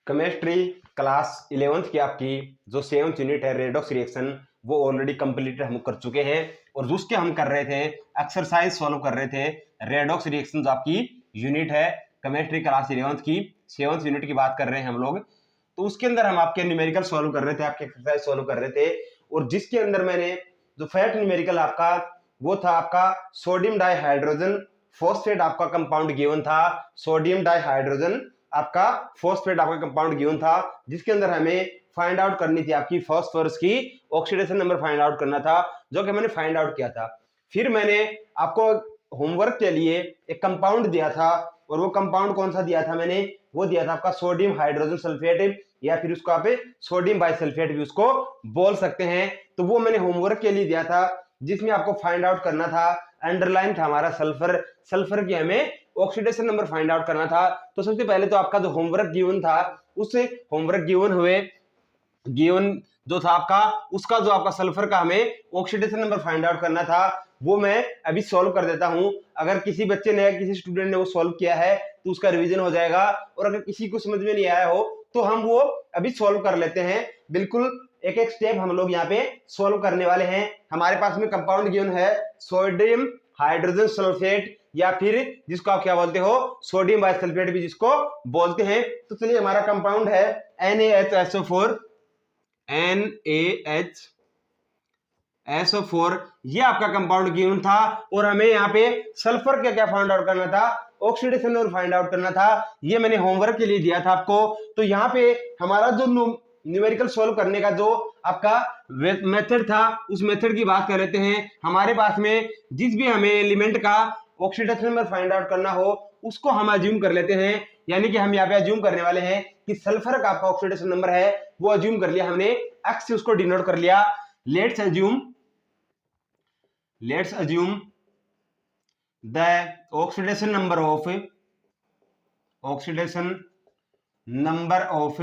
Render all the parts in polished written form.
Chemistry class 11th की आपकी जो 7th यूनिट है रेडॉक्स रिएक्शन वो ऑलरेडी कंप्लीटेड हम कर चुके हैं और उसके हम कर रहे थे एक्सरसाइज सॉल्व कर रहे थे रेडॉक्स रिएक्शन जो आपकी यूनिट है केमिस्ट्री क्लास 11th की 7th यूनिट की बात कर रहे हैं हम लोग। तो उसके अंदर हम आपके न्यूमेरिकल सॉल्व कर रहे थे, आपके एक्सरसाइज सॉल्व कर रहे थे और जिसके अंदर मैंने जो फर्स्ट न्यूमेरिकल आपका वो था आपका सोडियम डाइहाइड्रोजन फॉस्फेट आपका कंपाउंड गिवन था। सोडियम डाइहाइड्रोजन आपका फॉस्फेट आपका कंपाउंड गिवन था जिसके अंदर हमें फाइंड आउट करनी थी आपकी फॉस्फोरस की ऑक्सीडेशन नंबर फाइंड आउट करना था, जो कि मैंने फाइंड आउट किया था। फिर मैंने आपको होमवर्क के लिए एक कंपाउंड दिया था और वो कंपाउंड कौन सा दिया था मैंने, वो दिया था आपका सोडियम हाइड्रोजन सल्फेट या फिर उसको आप सोडियम बाइसल्फेट भी उसको बोल सकते हैं। तो वो मैंने होमवर्क के लिए दिया था जिसमें आपको फाइंड आउट करना था, अंडरलाइन था हमारा सल्फर। सल्फर की हमें ऑक्सीडेशन नंबर फाइंड आउट करना था। तो सबसे पहले तो आपका जो होमवर्क गिवन था उससे होमवर्क गिवन जो था आपका उसका जो आपका सल्फर का हमें ऑक्सीडेशन नंबर फाइंड आउट करना था वो मैं अभी सॉल्व कर देता हूं। अगर किसी बच्चे ने किसी स्टूडेंट ने वो सॉल्व किया है तो उसका रिवीजन हो जाएगा और अगर किसी को समझ में नहीं आया हो तो हम वो अभी सॉल्व कर लेते हैं। बिल्कुल एक एक स्टेप हम लोग यहाँ पे सॉल्व करने वाले हैं। हमारे पास में कंपाउंड गिवन है सोडियम हाइड्रोजन सल्फेट या फिर जिसको आप क्या बोलते हो सोडियम बाइसल्फेट भी जिसको बोलते हैं। तो चलिए हमारा कंपाउंड है NaHSO4 NaHSO4 ये आपका कंपाउंड गिवन था और हमें यहाँ पे सल्फर का क्या फाइंड आउट करना था, ऑक्सीडेशन नंबर फाइंड आउट करना था। ये मैंने होमवर्क के लिए दिया था आपको। तो यहाँ पे हमारा जो न्यूमेरिकल सॉल्व करने का जो आपका मेथड था उस मेथड की बात कर लेते हैं। हमारे पास में जिस भी हमें एलिमेंट का ऑक्सीडेशन नंबर फाइंड आउट करना हो उसको हम अज्यूम कर लेते हैं। यानी कि हम यहाँ पे अज्यूम करने वाले हैं कि सल्फर का आपका ऑक्सीडेशन नंबर है वो अज्यूम कर लिया हमने, एक्स से उसको डिनोट कर लिया। Let's assume the oxidation number of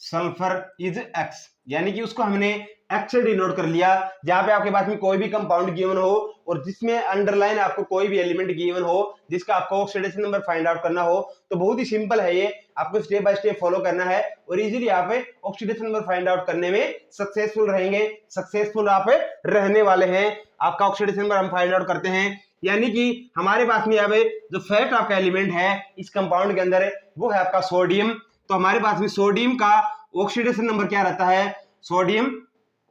sulphur is x, यानी कि उसको हमने एक्स से डिनोट कर लिया। जहां पे आपके पास में कोई भी कंपाउंड गिवन हो और जिसमें अंडरलाइन आपको कोई भी एलिमेंट गिवन हो जिसका आपको ऑक्सीडेशन नंबर फाइंड आउट करना हो तो बहुत ही सिंपल है, ये आपको स्टेप बाय स्टेप फॉलो करना है और इजीली आप ऑक्सीडेशन नंबर फाइंड आउट करने में सक्सेसफुल रहेंगे, सक्सेसफुल आप रहने वाले हैं। आपका ऑक्सीडेशन नंबर हम फाइंड आउट करते हैं, यानी कि हमारे पास में यहाँ जो फर्स्ट आपका एलिमेंट है इस कंपाउंड के अंदर वो है आपका सोडियम। तो हमारे पास में सोडियम का ऑक्सीडेशन नंबर क्या रहता है, सोडियम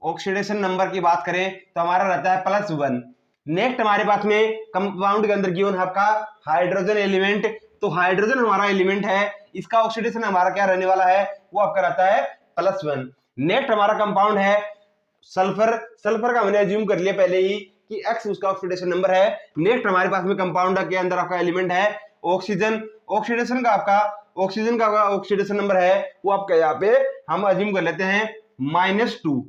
ऑक्सीडेशन नंबर की बात करें तो हमारा रहता है +1। नेक्स्ट हमारे पास में कंपाउंड के अंदर गिवन है आपका हाइड्रोजन एलिमेंट। तो हाइड्रोजन हमारा एलिमेंट है, इसका ऑक्सीडेशन हमारा क्या रहने वाला है वो आपका रहता है +1। नेक्स्ट हमारा कंपाउंड है सल्फर। सल्फर का हमने अज्यूम कर लिया पहले ही कि X उसका ऑक्सीडेशन नंबर है। नेक्स्ट हमारे पास में कंपाउंड के अंदर आपका एलिमेंट है ऑक्सीजन। ऑक्सीडेशन का आपका ऑक्सीजन का ऑक्सीडेशन नंबर है वो आपका यहाँ पे हम अज्यूम कर लेते हैं -2।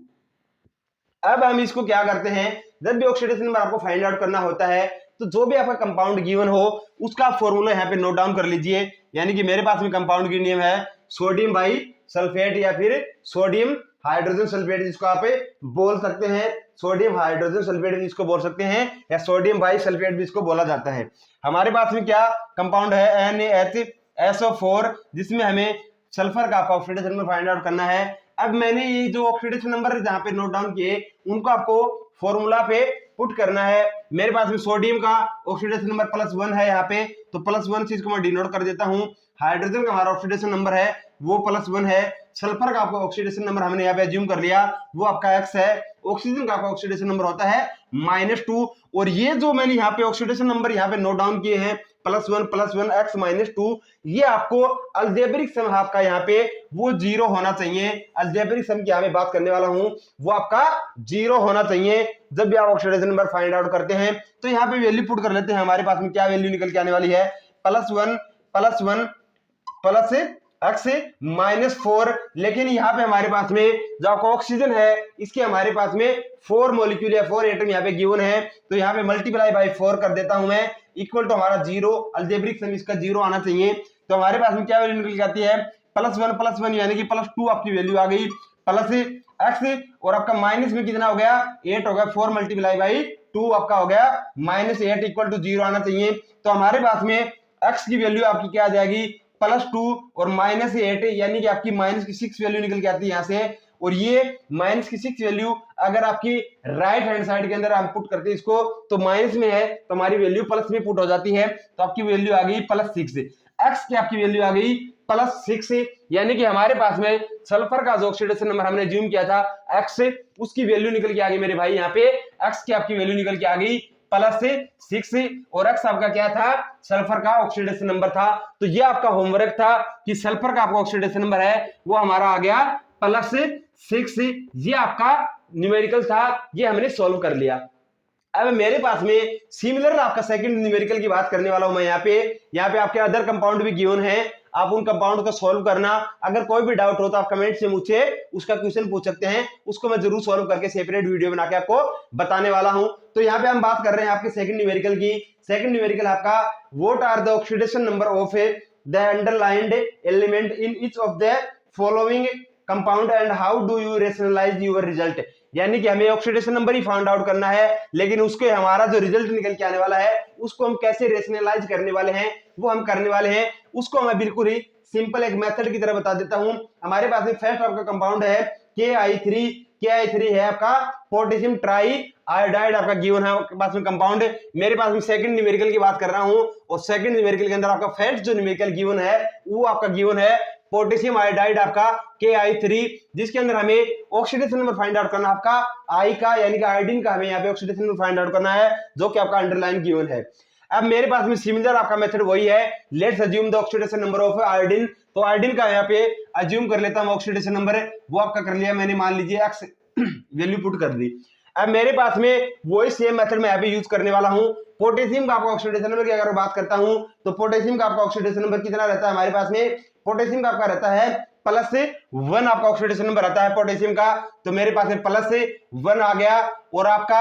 अब हम इसको क्या करते हैं, जब भी ऑक्सीडेशन नंबर आपको फाइंड आउट करना होता है तो जो भी आपका कंपाउंड गिवन हो उसका फॉर्मूला यहाँ पे नोट डाउन कर लीजिए। यानी कि मेरे पास में कंपाउंड की नेम है सोडियम बाई सल्फेट या फिर सोडियम हाइड्रोजन सल्फेट जिसको आप बोल सकते हैं, सोडियम हाइड्रोजन सल्फेट जिसको बोल सकते हैं या सोडियम बाई सल्फेट भी इसको बोला जाता है। हमारे पास में क्या कंपाउंड है NaHSO4 जिसमें हमें सल्फर का ऑक्सीडेशन नंबर फाइंड आउट करना है। अब मैंने ये जो ऑक्सीडेशन नंबर जहां पे नोट डाउन किए उनको आपको फॉर्मूला पे पुट करना है। मेरे पास में सोडियम का ऑक्सीडेशन नंबर +1 है यहाँ पे, तो +1 चीज को मैं डिनोट कर देता हूँ। हाइड्रोजन का हमारा ऑक्सीडेशन नंबर है वो +1 है। सल्फर का आपका ऑक्सीडेशन नंबर हमने यहाँ पे अज्यूम कर लिया वो आपका X है। ऑक्सीजन का आपका ऑक्सीडेशन नंबर होता है -2 और ये जो मैंने यहाँ पे ऑक्सीडेशन नंबर यहाँ पे नोट डाउन किए हैं +1 X -2 ये आपको अलजेब्रिक सम आपका यहाँ पे वो 0 होना चाहिए। अलजेब्रिक सम की यहाँ पे बात करने वाला हूँ वो आपका 0 होना चाहिए जब भी आप ऑक्सीडेशन नंबर फाइंड आउट करते हैं। तो यहाँ पे वैल्यू पुट कर लेते हैं, हमारे पास में क्या वैल्यू निकल के आने वाली है +1 प्लस X -4। लेकिन यहाँ पे हमारे पास में जो आपका ऑक्सीजन है इसके हमारे पास में 4 मॉलिक्यूल या 4 एटम यहाँ पे गिवन है, तो यहाँ पे मल्टीप्लाई बाय 4 कर देता हूं मैं, इक्वल टू हमारा 0। अलजेब्रिक सम इसका 0 आना चाहिए। तो हमारे पास में क्या वैल्यू निकल जाती है +1 यानी कि +2 आपकी वैल्यू आ गई +X और आपका माइनस में कितना हो गया 8 हो गया, 4 मल्टीप्लाई बाई 2 आपका हो गया -8 इक्वल टू 0 आना चाहिए। तो हमारे पास में X की वैल्यू आपकी क्या आ जाएगी +2 और -8, यानी कि आपकी -6 वैल्यू निकल के आती है यहाँ से। और ये -6 वैल्यू अगर आपकी राइट हैंड साइड के अंदर हम पुट करते हैं इसको, तो माइनस में है तो हमारी वैल्यू प्लस में पुट हो जाती है, तो आपकी वैल्यू आ गई +6। एक्स की आपकी वैल्यू आ गई +6, यानी कि हमारे पास में सल्फर का जो ऑक्सीडेशन नंबर हमने ज्यूम किया था एक्स, उसकी वैल्यू निकल के आ गई मेरे भाई यहाँ पे। एक्स की आपकी वैल्यू निकल के आ गई +6 और एक्स आपका क्या था, सल्फर का ऑक्सीडेशन नंबर था। तो ये आपका होमवर्क था कि सल्फर का आपका ऑक्सीडेशन नंबर है वो हमारा आ गया +6। ये आपका न्यूमेरिकल था, ये हमने सॉल्व कर लिया। अब मेरे पास में सिमिलर आपका सेकंड न्यूमेरिकल की बात करने वाला हूं मैं यहाँ पे आपके अदर कंपाउंड भी गिवन है, आप उन कंपाउंड को सॉल्व करना। अगर कोई भी डाउट हो तो आप कमेंट से मुझे उसका क्वेश्चन पूछ सकते हैं, उसको मैं जरूर सॉल्व करके सेपरेट वीडियो बना के आपको बताने वाला हूं। तो यहाँ पे हम बात कर रहे हैं आपके सेकंड न्यूमेरिकल की। सेकंड न्यूमेरिकल आपका what are the oxidation number of the underlined element in each of the following compound and how do you rationalise your result. यानी कि हमें ऑक्सीडेशन नंबर ही फाइंड आउट करना है, लेकिन उसके हमारा जो रिजल्ट निकल के आने वाला है उसको हम कैसे रेशनलाइज करने वाले हैं, वो हम करने वाले हैं। उसको मैं बिल्कुल ही सिंपल एक मेथड की तरह बता देता हूं। हमारे पास में फर्स्ट आपका कंपाउंड है KI3 है आपका पोटेशियम ट्राई आयोडाइड आपका गिवन है आपके पास में कंपाउंड। मेरे पास में सेकंड न्यूमेरिकल की बात कर रहा हूं, और सेकंड न्यूमेरिकल के अंदर आपका फर्स्ट जो न्यूमेरिकल गिवन है वो आपका गिवन है पोटेशियम आयोडाइड आपका KI3, जिसके अंदर हमें ऑक्सीडेशन नंबर फाइंड आउट करना आपका आई का, यानी कि आयोडीन का हमें यहाँ पे ऑक्सीडेशन नंबर फाइंड आउट करना है, जो कि आपका अंडरलाइन गिवन है। अब मेरे पास में सिमिलर आपका मेथड वही है, let's assume the oxidation number of iodine. तो आयोडीन का यहाँ पे अज्यूम कर लेता हूं ऑक्सीडेशन नंबर, वो आपका कर लिया मैंने, मान लीजिए एक्स वैल्यू पुट कर दी। अब मेरे पास में वही सेम मेथड मैं यहाँ पे यूज करने वाला हूँ। पोटेशियम का आपका ऑक्सीडेशन नंबर की अगर बात करता हूं, तो पोटेशियम का आपका ऑक्सीडेशन नंबर कितना रहता है हमारे पास में, पोटेशियम का आपका रहता है +1 आपका ऑक्सीडेशन नंबर आता है पोटेशियम का। तो मेरे पास में +1 आ गया, और आपका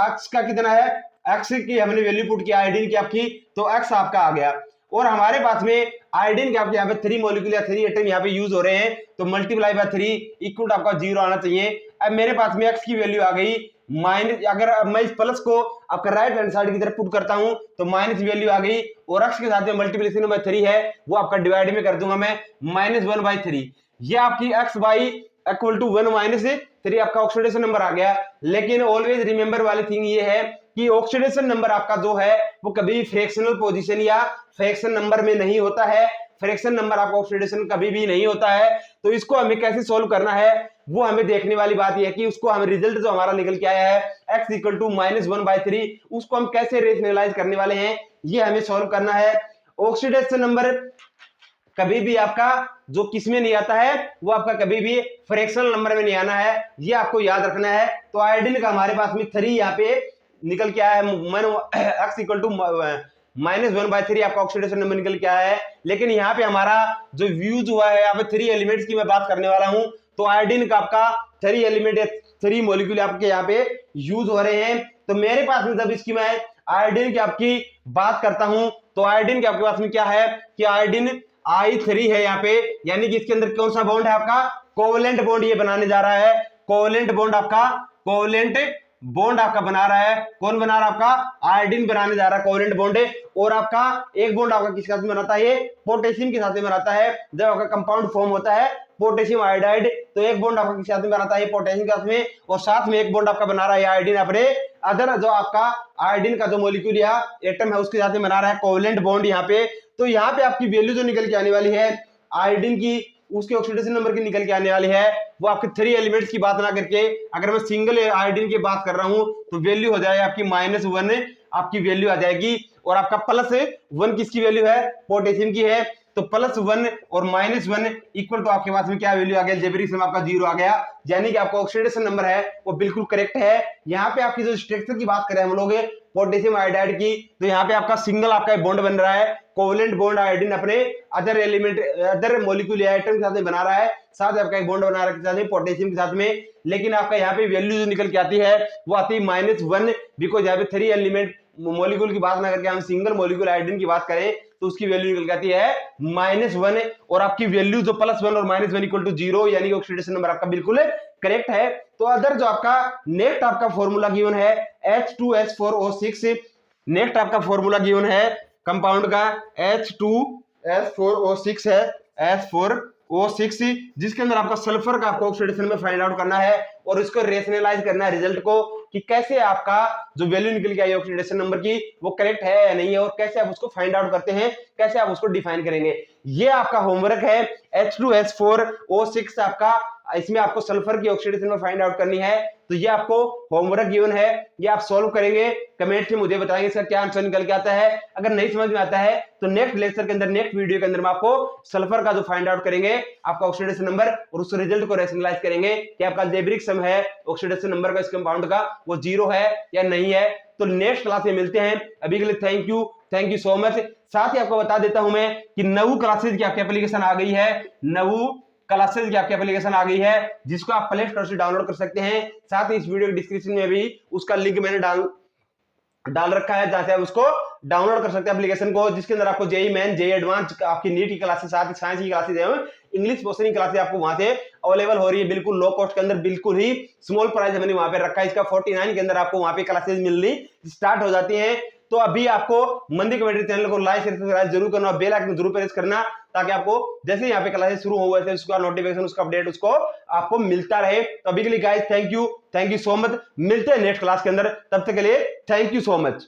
एक्स का कितना है, एक्स की हमने वैल्यू पुट किया आयोडीन की आपकी, तो एक्स आपका आ गया। और हमारे पास में आयोडीन के आपके यहाँ पे 3 मॉलिक्यूल या 3 एटम यहाँ पे यूज हो रहे हैं, तो मल्टीप्लाई बाय 3 इक्वल आपका 0 आना चाहिए। अब मेरे पास में एक्स की वैल्यू आ गई माइनस, अगर मैं इस प्लस को आपका राइट हैंड साइड की तरफ पुट करता हूं तो माइनस वैल्यू आ गई, और एक्स के साथ में मल्टीप्लिकेशन बाय 3 है वो आपका डिवाइड में कर दूंगा मैं -1/3। ये आपकी x बाई इक्वल टू 1-3 आपका ऑक्सीडेशन नंबर आ गया। लेकिन ऑलवेज रिमेंबर वाली थिंग ये है कि ऑक्सीडेशन नंबर आपका जो है वो कभी फ्रैक्शनल पोजीशन या फ्रैक्शन नंबर में नहीं होता है, फ्रैक्शन नंबर आपका ऑक्सीडेशन कभी भी नहीं होता है। तो इसको हमें कैसे सोल्व करना है वो हमें देखने वाली बात यह है कि उसको हम रिजल्ट जो हमारा निकल के आया है x इक्वल टू -1/3, उसको हम कैसे रेशनलाइज करने वाले हैं ये हमें सोल्व करना है। ऑक्सीडेशन नंबर कभी भी आपका जो किसमें नहीं आता है वो आपका कभी भी फ्रैक्शनल नंबर में नहीं आना है, ये आपको याद रखना है। तो आयोडीन का हमारे पास में 3 यहाँ पे निकल के आया है, x इक्वल टू -1/3 आपका ऑक्सीडेशन नंबर निकल के आया है। लेकिन यहाँ पे हमारा जो यूज हुआ है यहाँ पे 3 एलिमेंट्स की मैं बात करने वाला हूँ। तो आयोडीन का आपका 3 एलिमेंट 3 मॉलिक्यूल आपके यहाँ पे यूज हो रहे हैं। तो मेरे पास में जब इसकी मैं आयोडीन की आपकी बात करता हूं, तो आयोडीन के आपके पास में क्या है कि आयोडीन I3 है यहाँ पे, यानी कि इसके अंदर कौन सा बॉन्ड है आपका, कोवेलेंट बॉन्ड ये बनाने जा रहा है। कोवेलेंट बॉन्ड आपका बना रहा है, कौन बना रहा है आपका, आयोडीन बनाने जा रहा है कोवेलेंट बॉन्ड। और आपका एक बॉन्ड आपका किसके साथ में बनाता है, पोटेशियम के साथ में बनाता है। जब आपका कंपाउंड फॉर्म होता है पोटेशियम आयोडाइड, तो एक बॉन्ड आपका किसके साथ में बनाता है, पोटेशियम के साथ में, और साथ में एक बॉन्ड आपका बना रहा है आयोडीन अपने अदर जो आपका आयोडीन का जो मॉलिक्यूल या एटम है उसके साथ में बना रहा है कोवेलेंट बॉन्ड यहाँ पे। तो यहाँ पे आपकी वैल्यू जो निकल के आने वाली है आयोडीन की, उसके ऑक्सीडेशन नंबर की निकल के आने वाली है वो आपके 3 एलिमेंट्स की बात ना करके अगर मैं सिंगल आयोडीन की बात कर रहा हूं तो वैल्यू हो जाएगी आपकी -1 आपकी वैल्यू आ जाएगी। और आपका +1 किसकी वैल्यू है, पोटेशियम की है। तो +1 और -1 इक्वल तो आपके पास में क्या वैल्यू आ गया, जेबरिक में आपका 0 आ गया, यानी कि आपका ऑक्सीडेशन नंबर है वो बिल्कुल करेक्ट है। यहाँ पे आपकी जो स्ट्रक्चर की बात करें हम लोग पोटेशियम आयोडाइड की, तो यहाँ पे आपका सिंगल आपका बॉन्ड बन रहा है, कोवेलेंट बॉन्ड आयोडीन अपने अदर एलिमेंट अदर मॉलिक्यूल या एटम के साथ में बना रहा है, साथ आपका एक बॉन्ड बना रहा है पोटेशियम के साथ में। लेकिन आपका यहाँ पे वैल्यू जो निकल के आती है वो आती है -1, बिकॉज यहाँ पे 3 एलिमेंट मॉलिक्यूल की बात ना करके हम सिंगल मॉलिक्यूल आयोडीन की बात करें तो उसकी वैल्यू निकल के आती है -1। और आपकी वैल्यू जो +1 और -1 इक्वल टू 0, यानी कि ऑक्सीडेशन नंबर आपका बिल्कुल करेक्ट है। तो अदर जो आपका नेक्स्ट आपका फॉर्मूला गिवन है H2S4O6, नेक्स्ट आपका फॉर्मूला गिवन है कंपाउंड का H2 S4O6 है, S4O6, जिसके अंदर आपका सल्फर का आपको ऑक्सीडेशन में फाइंड आउट करना है और इसको रेशनलाइज करना है रिजल्ट को कि कैसे आपका जो वैल्यू निकल के आई ऑक्सीडेशन नंबर की वो करेक्ट है या नहीं है, और कैसे आप उसको फाइंड आउट करते हैं, कैसे आप उसको डिफाइन करेंगे। ये आपका होमवर्क है H2S4O6 आपका, इसमें आपको सल्फर की ऑक्सीडेशन में फाइंड आउट करनी है। तो ये आपको होमवर्क गिवन है, ये आप सॉल्व करेंगे, कमेंट में मुझे बताएंगे इसका क्या आंसर निकल के आता है। अगर नहीं समझ में आता है तो नेक्स्ट लेक्चर के अंदर, नेक्स्ट वीडियो के अंदर मैं आपको सल्फर का जो फाइंड आउट करेंगे आपका ऑक्सीडेशन नंबर और उस रिजल्ट को रेशनलाइज करेंगे कि आपका जेब्रिक सम है ऑक्सीडेशन नंबर का इस कंपाउंड का वो 0 है या नहीं है। तो नेक्स्ट क्लास में मिलते हैं, अभी के लिए थैंक यू सो मच। साथ ही आपको बता देता हूं मैं कि नवू क्लासेज की आपकी एप्लीकेशन आ गई है, नवू क्लासेज की आपकी एप्लीकेशन आ गई है, जिसको आप प्ले स्टोर से डाउनलोड कर सकते हैं। साथ ही इस वीडियो के डिस्क्रिप्शन में भी उसका लिंक मैंने डाल रखा है, जहां से आप उसको डाउनलोड कर सकते हैं एप्लीकेशन को, जिसके अंदर आपको जेई मेन, जेई एडवांस, आपकी नीट की क्लासेस, साथ ही साइंस की क्लासेस है, इंग्लिश पोर्शन की क्लासेस आपको वहां से अवेलेबल हो रही है, बिल्कुल लो कॉस्ट के अंदर, बिल्कुल ही स्मॉल प्राइस मैंने वहां पे रखा है। इसका 49 के अंदर आपको वहां पे क्लासेस मिलनी स्टार्ट हो जाती है। तो अभी आपको मंदी कमेटी चैनल को लाइक शेयर सब्सक्राइब जरूर करना, बेल आइकन जरूर प्रेस करना, ताकि आपको जैसे यहाँ पे क्लासेस शुरू हो वैसे उसका नोटिफिकेशन, उसका अपडेट उसको आपको मिलता रहे। तो अभी के लिए guys thank you so much, मिलते हैं नेक्स्ट क्लास के अंदर, तब तक के लिए थैंक यू सो मच।